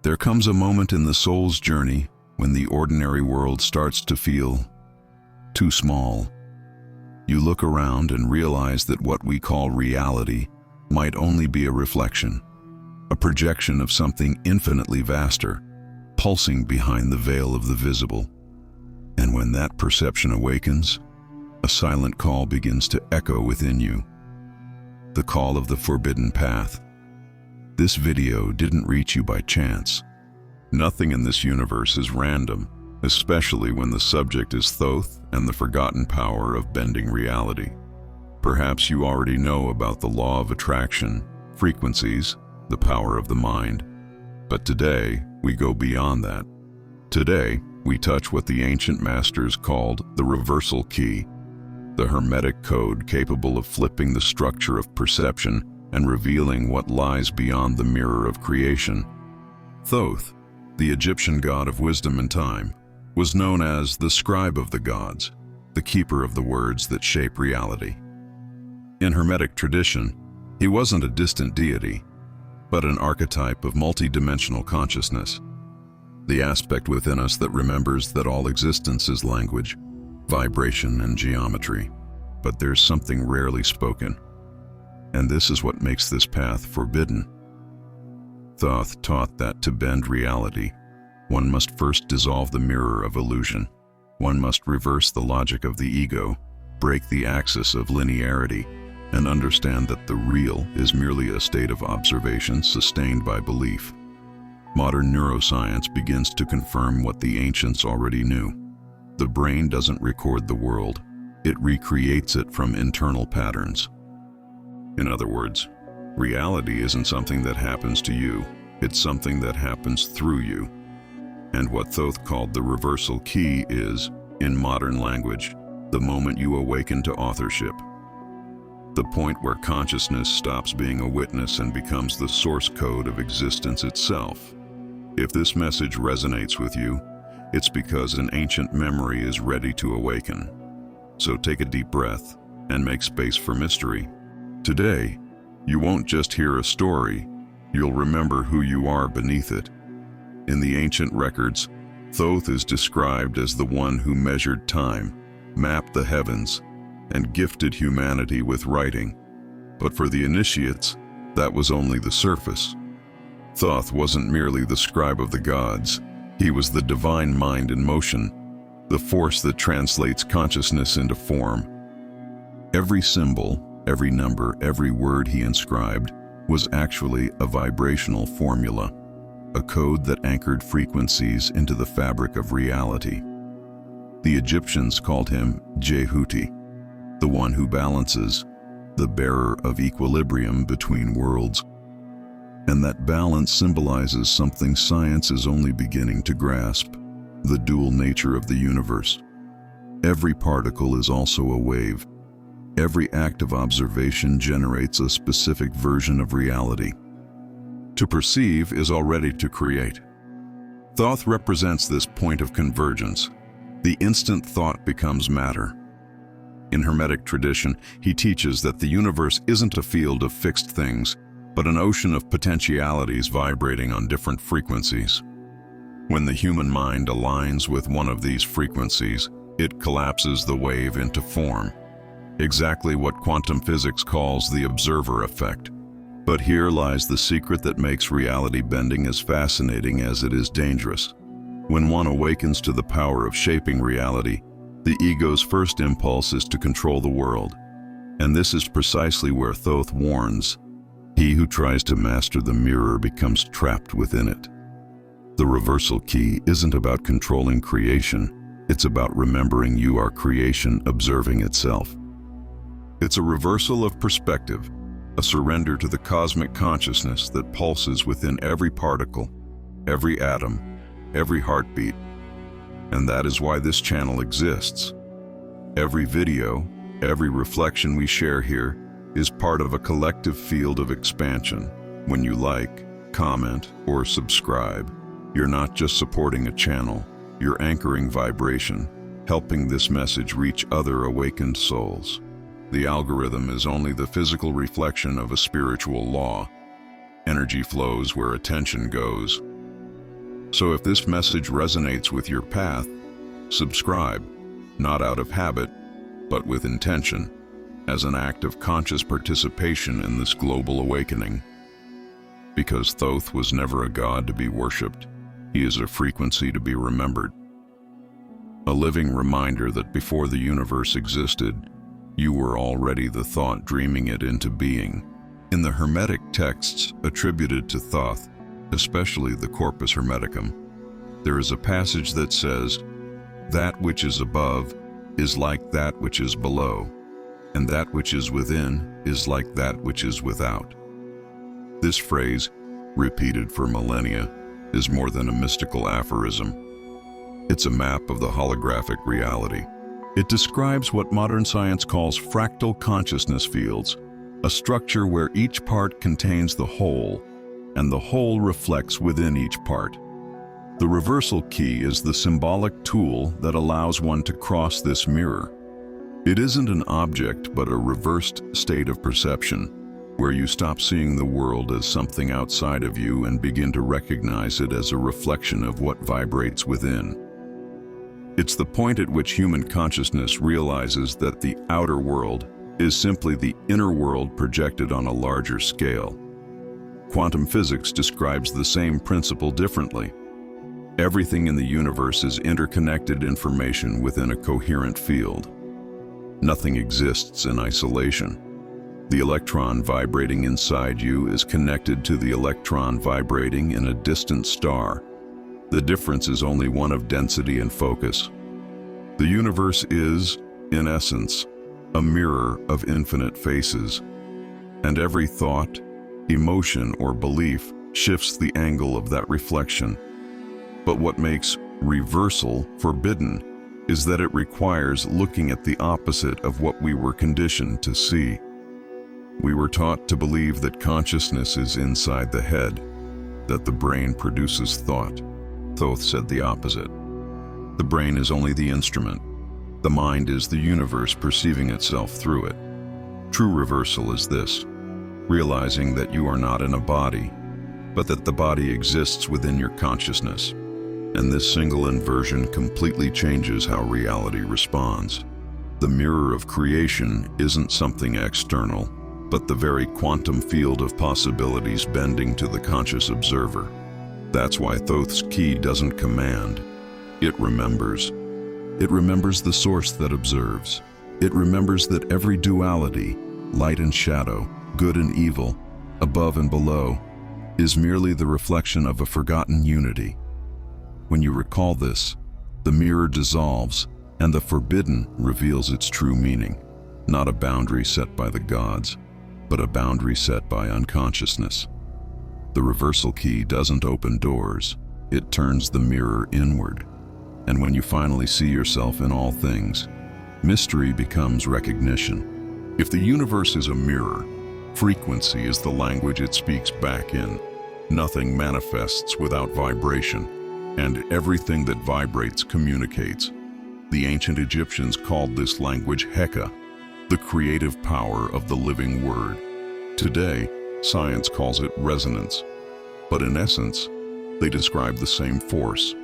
There comes a moment in the soul's journey when the ordinary world starts to feel too small. You look around and realize that what we call reality might only be a reflection, a projection of something infinitely vaster, pulsing behind the veil of the visible. And when that perception awakens, a silent call begins to echo within you. The call of the forbidden path. This video didn't reach you by chance. Nothing in this universe is random, especially when the subject is Thoth and the forgotten power of bending reality. Perhaps you already know about the law of attraction, frequencies, the power of the mind. But today, we go beyond that. Today, we touch what the ancient masters called the reversal key, the hermetic code capable of flipping the structure of perception and revealing what lies beyond the mirror of creation. Thoth, the Egyptian god of wisdom and time, was known as the scribe of the gods, the keeper of the words that shape reality. In Hermetic tradition, he wasn't a distant deity, but an archetype of multidimensional consciousness, the aspect within us that remembers that all existence is language, vibration, and geometry. But there's something rarely spoken, and this is what makes this path forbidden. Thoth taught that to bend reality, one must first dissolve the mirror of illusion. One must reverse the logic of the ego, break the axis of linearity, and understand that the real is merely a state of observation sustained by belief. Modern neuroscience begins to confirm what the ancients already knew. The brain doesn't record the world, it recreates it from internal patterns. In other words, reality isn't something that happens to you, it's something that happens through you. And what Thoth called the reversal key is, in modern language, the moment you awaken to authorship. The point where consciousness stops being a witness and becomes the source code of existence itself. If this message resonates with you, it's because an ancient memory is ready to awaken. So take a deep breath and make space for mystery. Today, you won't just hear a story, you'll remember who you are beneath it. In the ancient records, Thoth is described as the one who measured time, mapped the heavens, and gifted humanity with writing. But for the initiates, that was only the surface. Thoth wasn't merely the scribe of the gods, he was the divine mind in motion, the force that translates consciousness into form. Every symbol, every number, every word he inscribed was actually a vibrational formula, a code that anchored frequencies into the fabric of reality. The Egyptians called him Jehuti, the one who balances, the bearer of equilibrium between worlds. And that balance symbolizes something science is only beginning to grasp, the dual nature of the universe. Every particle is also a wave. Every act of observation generates a specific version of reality. To perceive is already to create. Thoth represents this point of convergence. The instant thought becomes matter. In Hermetic tradition, he teaches that the universe isn't a field of fixed things, but an ocean of potentialities vibrating on different frequencies. When the human mind aligns with one of these frequencies, it collapses the wave into form. Exactly what quantum physics calls the observer effect. But here lies the secret that makes reality bending as fascinating as it is dangerous. When one awakens to the power of shaping reality, the ego's first impulse is to control the world. And this is precisely where Thoth warns, he who tries to master the mirror becomes trapped within it. The reversal key isn't about controlling creation, it's about remembering you are creation observing itself. It's a reversal of perspective, a surrender to the cosmic consciousness that pulses within every particle, every atom, every heartbeat. And that is why this channel exists. Every video, every reflection we share here is part of a collective field of expansion. When you like, comment, or subscribe, you're not just supporting a channel, you're anchoring vibration, helping this message reach other awakened souls. The algorithm is only the physical reflection of a spiritual law. Energy flows where attention goes. So if this message resonates with your path, subscribe, not out of habit, but with intention, as an act of conscious participation in this global awakening. Because Thoth was never a god to be worshipped, he is a frequency to be remembered. A living reminder that before the universe existed, you were already the thought dreaming it into being. In the Hermetic texts attributed to Thoth, especially the Corpus Hermeticum, there is a passage that says, "That which is above is like that which is below, and that which is within is like that which is without." This phrase, repeated for millennia, is more than a mystical aphorism. It's a map of the holographic reality. It describes what modern science calls fractal consciousness fields, a structure where each part contains the whole, and the whole reflects within each part. The reversal key is the symbolic tool that allows one to cross this mirror. It isn't an object, but a reversed state of perception, where you stop seeing the world as something outside of you and begin to recognize it as a reflection of what vibrates within. It's the point at which human consciousness realizes that the outer world is simply the inner world projected on a larger scale. Quantum physics describes the same principle differently. Everything in the universe is interconnected information within a coherent field. Nothing exists in isolation. The electron vibrating inside you is connected to the electron vibrating in a distant star. The difference is only one of density and focus. The universe is, in essence, a mirror of infinite faces, and every thought, emotion, or belief shifts the angle of that reflection. But what makes reversal forbidden is that it requires looking at the opposite of what we were conditioned to see. We were taught to believe that consciousness is inside the head, that the brain produces thought. Thoth said the opposite. The brain is only the instrument. The mind is the universe perceiving itself through it. True reversal is this: realizing that you are not in a body, but that the body exists within your consciousness. And this single inversion completely changes how reality responds. The mirror of creation isn't something external, but the very quantum field of possibilities bending to the conscious observer. That's why Thoth's key doesn't command, it remembers. It remembers the source that observes. It remembers that every duality, light and shadow, good and evil, above and below, is merely the reflection of a forgotten unity. When you recall this, the mirror dissolves and the forbidden reveals its true meaning. Not a boundary set by the gods, but a boundary set by unconsciousness. The reversal key doesn't open doors, it turns the mirror inward. And when you finally see yourself in all things, mystery becomes recognition. If the universe is a mirror, frequency is the language it speaks back in. Nothing manifests without vibration, and everything that vibrates communicates. The ancient Egyptians called this language Heka, the creative power of the living word. Today, science calls it resonance, but in essence, they describe the same force,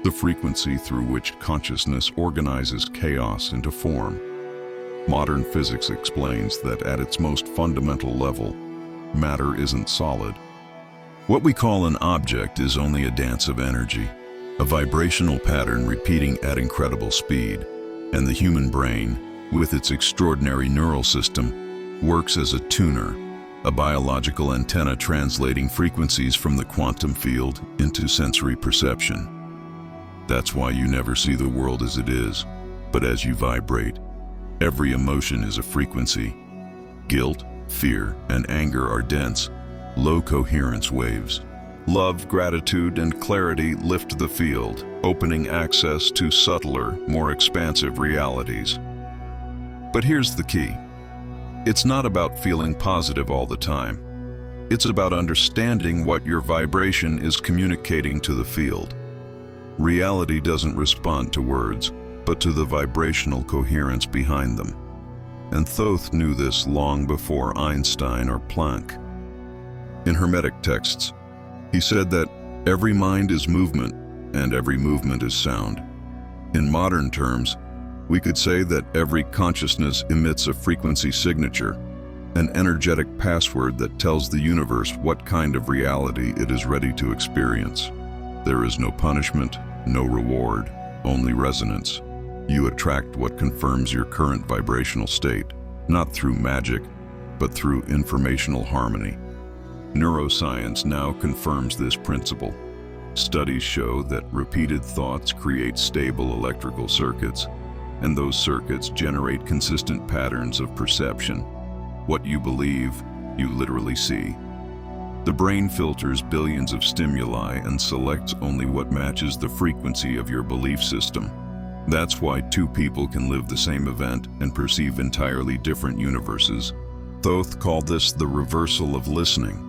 the frequency through which consciousness organizes chaos into form. Modern physics explains that at its most fundamental level, matter isn't solid. What we call an object is only a dance of energy, a vibrational pattern repeating at incredible speed, and the human brain, with its extraordinary neural system, works as a tuner, a biological antenna translating frequencies from the quantum field into sensory perception. That's why you never see the world as it is, but as you vibrate. Every emotion is a frequency. Guilt, fear, and anger are dense, low coherence waves. Love, gratitude, and clarity lift the field, opening access to subtler, more expansive realities. But here's the key. It's not about feeling positive all the time. It's about understanding what your vibration is communicating to the field. Reality doesn't respond to words, but to the vibrational coherence behind them. And Thoth knew this long before Einstein or Planck. In Hermetic texts, he said that Every mind is movement, and every movement is sound. In modern terms, we could say that every consciousness emits a frequency signature, an energetic password that tells the universe what kind of reality it is ready to experience. There is no punishment, no reward, only resonance. You attract what confirms your current vibrational state, not through magic, but through informational harmony. Neuroscience now confirms this principle. Studies show that repeated thoughts create stable electrical circuits, and those circuits generate consistent patterns of perception. What you believe, you literally see. The brain filters billions of stimuli and selects only what matches the frequency of your belief system. That's why two people can live the same event and perceive entirely different universes. Thoth called this the reversal of listening,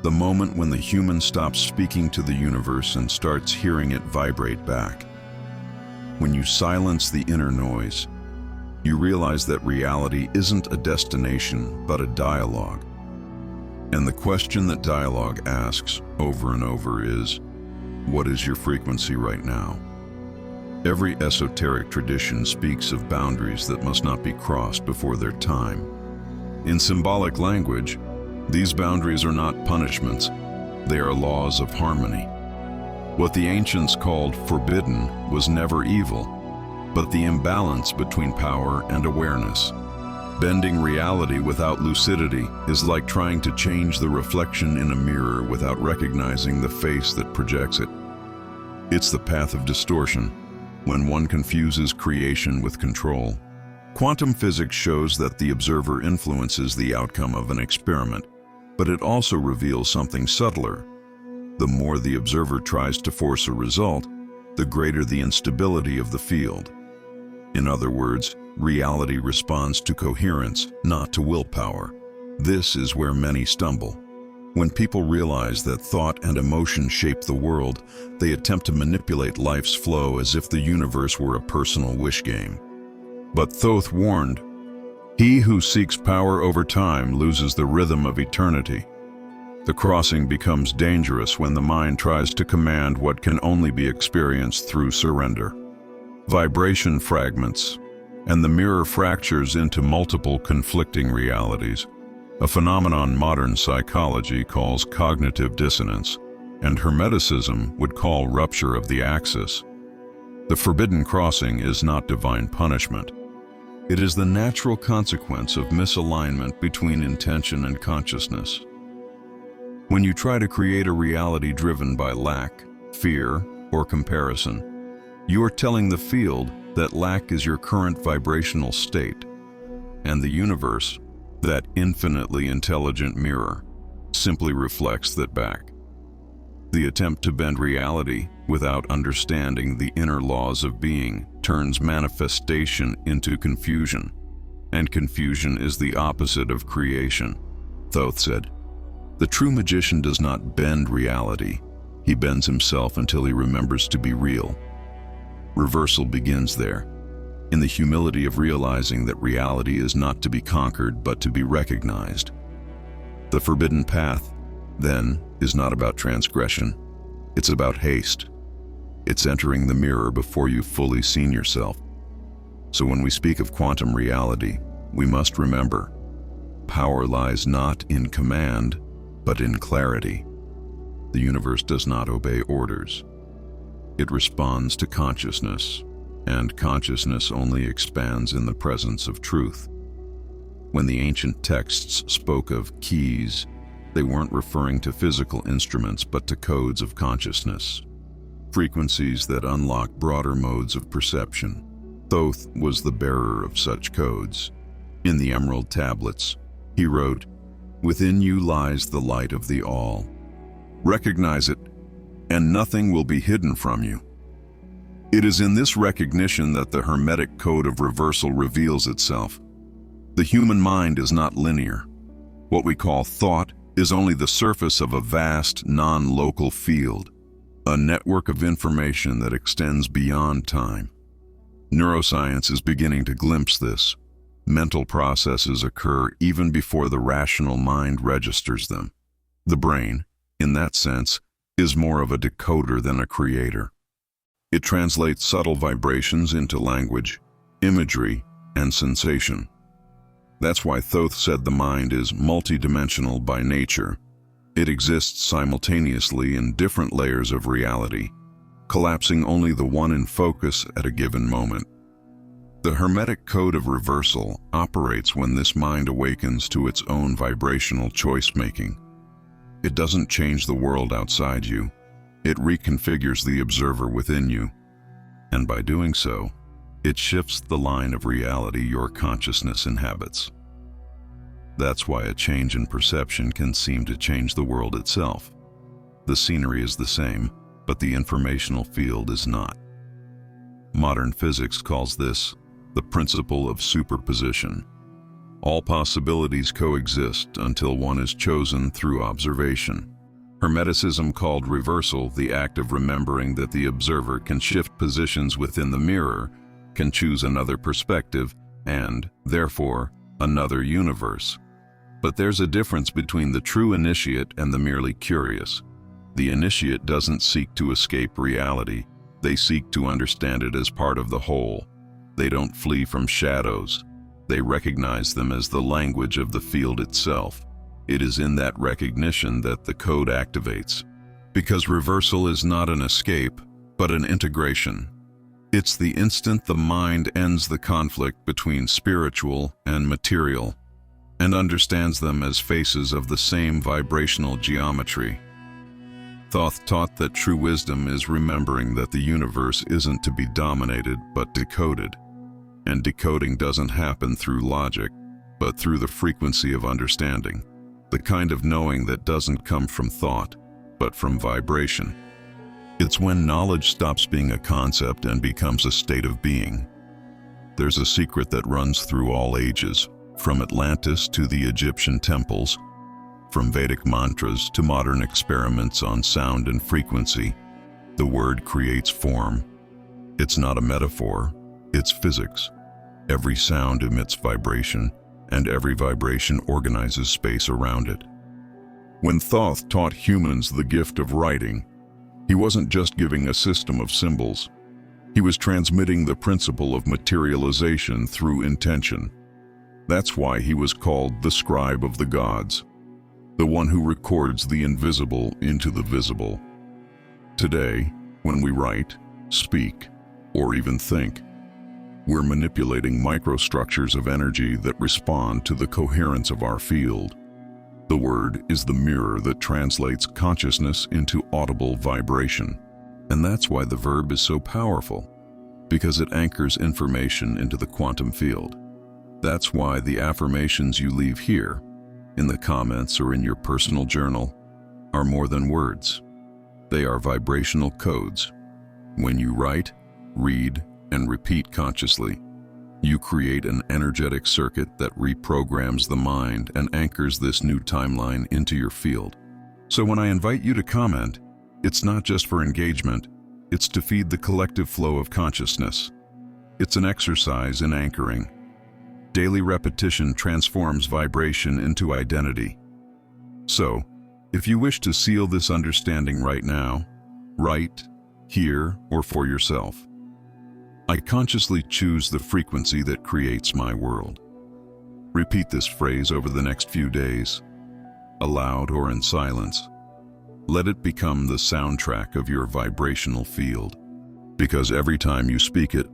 the moment when the human stops speaking to the universe and starts hearing it vibrate back. When you silence the inner noise, you realize that reality isn't a destination, but a dialogue. And the question that dialogue asks over and over is, what is your frequency right now? Every esoteric tradition speaks of boundaries that must not be crossed before their time. In symbolic language, these boundaries are not punishments, they are laws of harmony. What the ancients called forbidden was never evil, but the imbalance between power and awareness. Bending reality without lucidity is like trying to change the reflection in a mirror without recognizing the face that projects it. It's the path of distortion, when one confuses creation with control. Quantum physics shows that the observer influences the outcome of an experiment, but it also reveals something subtler. The more the observer tries to force a result, the greater the instability of the field. In other words, reality responds to coherence, not to willpower. This is where many stumble. When people realize that thought and emotion shape the world, they attempt to manipulate life's flow as if the universe were a personal wish game. But Thoth warned, "He who seeks power over time loses the rhythm of eternity." The crossing becomes dangerous when the mind tries to command what can only be experienced through surrender. Vibration fragments, and the mirror fractures into multiple conflicting realities, a phenomenon modern psychology calls cognitive dissonance, and Hermeticism would call rupture of the axis. The forbidden crossing is not divine punishment. It is the natural consequence of misalignment between intention and consciousness. When you try to create a reality driven by lack, fear, or comparison, you are telling the field that lack is your current vibrational state, and the universe, that infinitely intelligent mirror, simply reflects that back. The attempt to bend reality without understanding the inner laws of being turns manifestation into confusion, and confusion is the opposite of creation. Thoth said, "The true magician does not bend reality, he bends himself until he remembers to be real." Reversal begins there, in the humility of realizing that reality is not to be conquered but to be recognized. The forbidden path, then, is not about transgression, it's about haste. It's entering the mirror before you've fully seen yourself. So when we speak of quantum reality, we must remember, power lies not in command, but in clarity. The universe does not obey orders. It responds to consciousness, and consciousness only expands in the presence of truth. When the ancient texts spoke of keys, they weren't referring to physical instruments but to codes of consciousness, frequencies that unlock broader modes of perception. Thoth was the bearer of such codes. In the Emerald Tablets, he wrote, "Within you lies the light of the all. Recognize it, and nothing will be hidden from you." It is in this recognition that the Hermetic code of reversal reveals itself. The human mind is not linear. What we call thought is only the surface of a vast, non-local field, a network of information that extends beyond time. Neuroscience is beginning to glimpse this. Mental processes occur even before the rational mind registers them. The brain, in that sense, is more of a decoder than a creator. It translates subtle vibrations into language, imagery, and sensation. That's why Thoth said the mind is multidimensional by nature. It exists simultaneously in different layers of reality, collapsing only the one in focus at a given moment. The Hermetic code of reversal operates when this mind awakens to its own vibrational choice-making. It doesn't change the world outside you. It reconfigures the observer within you. And by doing so, it shifts the line of reality your consciousness inhabits. That's why a change in perception can seem to change the world itself. The scenery is the same, but the informational field is not. Modern physics calls this the principle of superposition. All possibilities coexist until one is chosen through observation. Hermeticism called reversal the act of remembering that the observer can shift positions within the mirror, can choose another perspective, and, therefore, another universe. But there's a difference between the true initiate and the merely curious. The initiate doesn't seek to escape reality. They seek to understand it as part of the whole. They don't flee from shadows. They recognize them as the language of the field itself. It is in that recognition that the code activates. Because reversal is not an escape, but an integration. It's the instant the mind ends the conflict between spiritual and material, and understands them as faces of the same vibrational geometry. Thoth taught that true wisdom is remembering that the universe isn't to be dominated but decoded. And decoding doesn't happen through logic, but through the frequency of understanding. The kind of knowing that doesn't come from thought, but from vibration. It's when knowledge stops being a concept and becomes a state of being. There's a secret that runs through all ages, from Atlantis to the Egyptian temples, from Vedic mantras to modern experiments on sound and frequency. The word creates form. It's not a metaphor, it's physics. Every sound emits vibration, and every vibration organizes space around it. When Thoth taught humans the gift of writing, he wasn't just giving a system of symbols. He was transmitting the principle of materialization through intention. That's why he was called the scribe of the gods, the one who records the invisible into the visible. Today, when we write, speak, or even think, we're manipulating microstructures of energy that respond to the coherence of our field. The word is the mirror that translates consciousness into audible vibration. And that's why the verb is so powerful, because it anchors information into the quantum field. That's why the affirmations you leave here, in the comments or in your personal journal, are more than words. They are vibrational codes. When you write, read, and repeat consciously, you create an energetic circuit that reprograms the mind and anchors this new timeline into your field. So when I invite you to comment, it's not just for engagement, it's to feed the collective flow of consciousness. It's an exercise in anchoring. Daily repetition transforms vibration into identity. So, if you wish to seal this understanding right now, write, here, or for yourself. I consciously choose the frequency that creates my world. Repeat this phrase over the next few days, aloud or in silence. Let it become the soundtrack of your vibrational field. Because every time you speak it,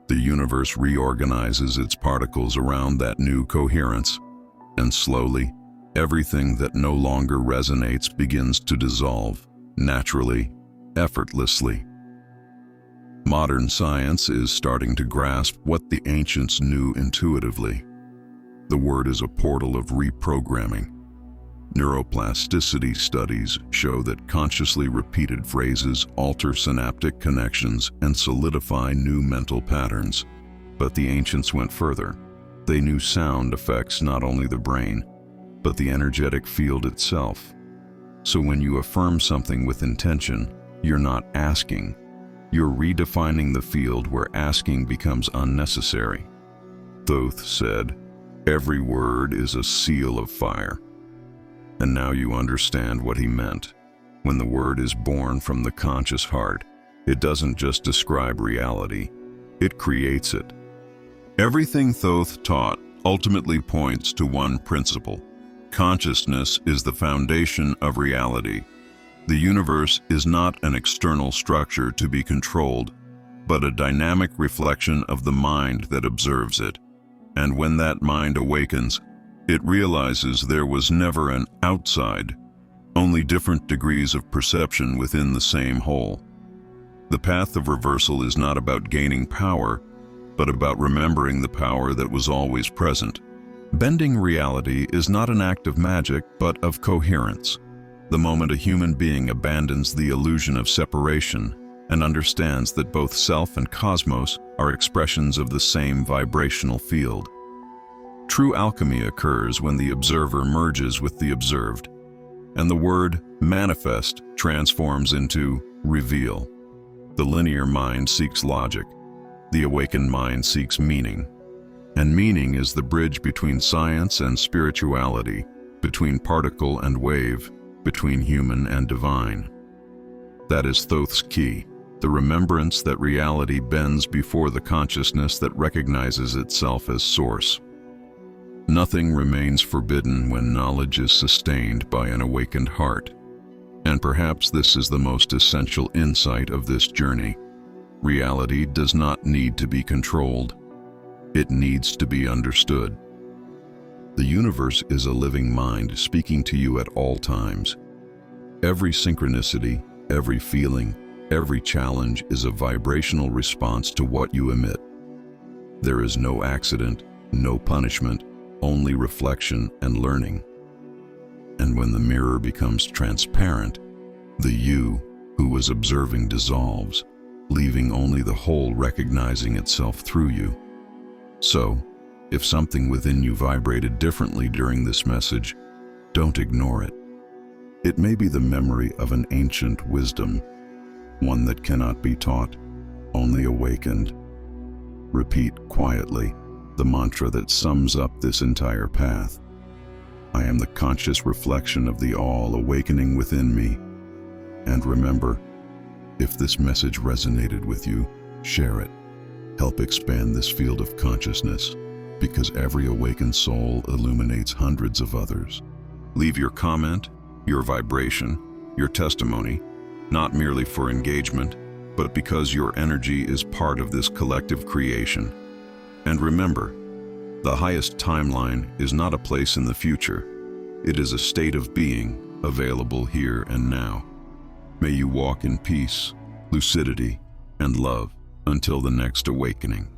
the universe reorganizes its particles around that new coherence, and slowly, everything that no longer resonates begins to dissolve, naturally, effortlessly. Modern science is starting to grasp what the ancients knew intuitively. The word is a portal of reprogramming. Neuroplasticity studies show that consciously repeated phrases alter synaptic connections and solidify new mental patterns. But the ancients went further. They knew sound affects not only the brain, but the energetic field itself. So when you affirm something with intention, you're not asking. You're redefining the field where asking becomes unnecessary. Thoth said, "Every word is a seal of fire." And now you understand what he meant. When the word is born from the conscious heart, it doesn't just describe reality, it creates it. Everything Thoth taught ultimately points to one principle. Consciousness is the foundation of reality. The universe is not an external structure to be controlled, but a dynamic reflection of the mind that observes it. And when that mind awakens, it realizes there was never an outside, only different degrees of perception within the same whole. The path of reversal is not about gaining power, but about remembering the power that was always present. Bending reality is not an act of magic, but of coherence. The moment a human being abandons the illusion of separation and understands that both self and cosmos are expressions of the same vibrational field. True alchemy occurs when the observer merges with the observed, and the word manifest transforms into reveal. The linear mind seeks logic. The awakened mind seeks meaning. And meaning is the bridge between science and spirituality, between particle and wave, between human and divine. That is Thoth's key, the remembrance that reality bends before the consciousness that recognizes itself as source. Nothing remains forbidden when knowledge is sustained by an awakened heart. And perhaps this is the most essential insight of this journey. Reality does not need to be controlled. It needs to be understood. The universe is a living mind speaking to you at all times. Every synchronicity, every feeling, every challenge is a vibrational response to what you emit. There is no accident, no punishment, only reflection and learning. And when the mirror becomes transparent, the you who was observing dissolves, leaving only the whole recognizing itself through you. So, if something within you vibrated differently during this message, don't ignore it. It may be the memory of an ancient wisdom, one that cannot be taught, only awakened. Repeat quietly the mantra that sums up this entire path. I am the conscious reflection of the all awakening within me. And remember, if this message resonated with you, share it. Help expand this field of consciousness, because every awakened soul illuminates hundreds of others. Leave your comment, your vibration, your testimony, not merely for engagement, but because your energy is part of this collective creation. And remember, the highest timeline is not a place in the future. It is a state of being available here and now. May you walk in peace, lucidity, and love until the next awakening.